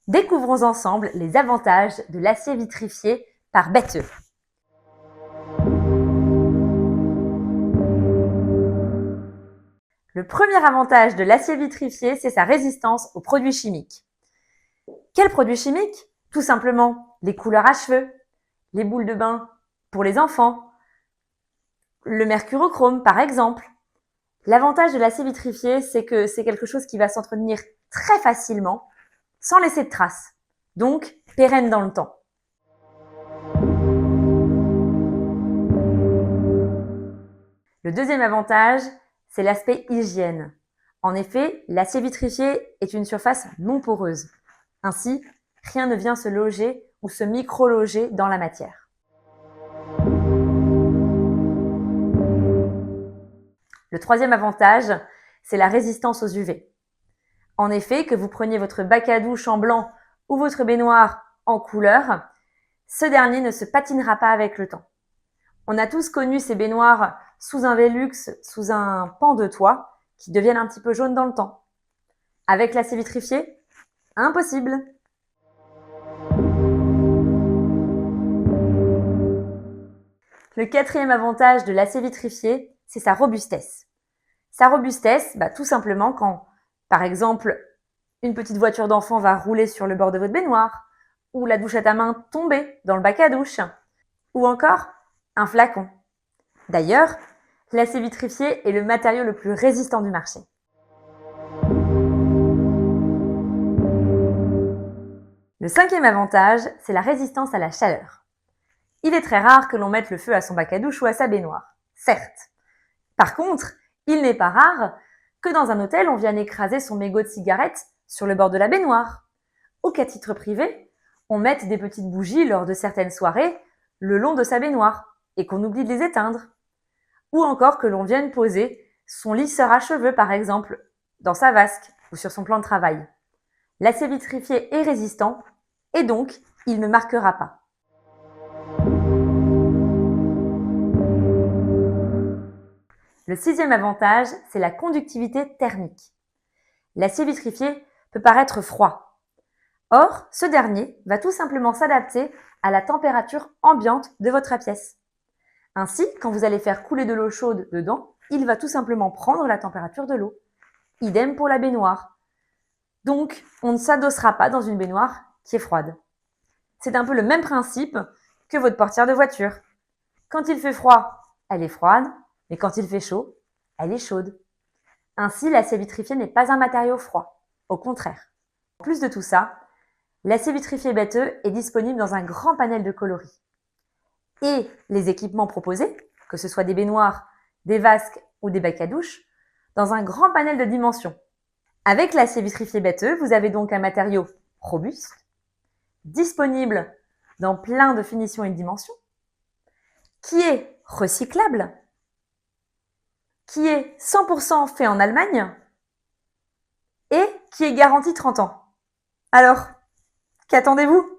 Découvrons ensemble les avantages de l'acier vitrifié par Bette. Le premier avantage de l'acier vitrifié, c'est sa résistance aux produits chimiques. Quels produits chimiques? Tout simplement les couleurs à cheveux, les boules de bain pour les enfants, le mercurochrome par exemple. L'avantage de l'acier vitrifié, c'est que c'est quelque chose qui va s'entretenir très facilement, sans laisser de traces, donc pérenne dans le temps. Le deuxième avantage, c'est l'aspect hygiène. En effet, l'acier vitrifié est une surface non poreuse. Ainsi, rien ne vient se loger ou se micro-loger dans la matière. Le troisième avantage, c'est la résistance aux UV. En effet, que vous preniez votre bac à douche en blanc ou votre baignoire en couleur, ce dernier ne se patinera pas avec le temps. On a tous connu ces baignoires sous un Velux, sous un pan de toit, qui deviennent un petit peu jaunes dans le temps. Avec l'acier vitrifié, impossible. Le quatrième avantage de l'acier vitrifié, c'est sa robustesse. Sa robustesse, tout simplement quand, par exemple, une petite voiture d'enfant va rouler sur le bord de votre baignoire, ou la douche à ta main tomber dans le bac à douche, ou encore un flacon. D'ailleurs, l'acier vitrifié est le matériau le plus résistant du marché. Le cinquième avantage, c'est la résistance à la chaleur. Il est très rare que l'on mette le feu à son bac à douche ou à sa baignoire, certes. Par contre, il n'est pas rare que dans un hôtel, on vienne écraser son mégot de cigarette sur le bord de la baignoire, ou qu'à titre privé, on mette des petites bougies lors de certaines soirées le long de sa baignoire et qu'on oublie de les éteindre. Ou encore que l'on vienne poser son lisseur à cheveux, par exemple, dans sa vasque ou sur son plan de travail. L'acier vitrifié est résistant et donc il ne marquera pas. Le sixième avantage, c'est la conductivité thermique. L'acier vitrifié peut paraître froid. Or, ce dernier va tout simplement s'adapter à la température ambiante de votre pièce. Ainsi, quand vous allez faire couler de l'eau chaude dedans, il va tout simplement prendre la température de l'eau. Idem pour la baignoire. Donc, on ne s'adossera pas dans une baignoire qui est froide. C'est un peu le même principe que votre portière de voiture. Quand il fait froid, elle est froide, mais quand il fait chaud, elle est chaude. Ainsi, l'acier vitrifié n'est pas un matériau froid, au contraire. En plus de tout ça, l'acier vitrifié Bette est disponible dans un grand panel de coloris. Et les équipements proposés, que ce soit des baignoires, des vasques ou des bacs à douche, dans un grand panel de dimensions. Avec l'acier vitrifié Bette, vous avez donc un matériau robuste, disponible dans plein de finitions et de dimensions, qui est recyclable, qui est 100% fait en Allemagne et qui est garanti 30 ans. Alors, qu'attendez-vous ?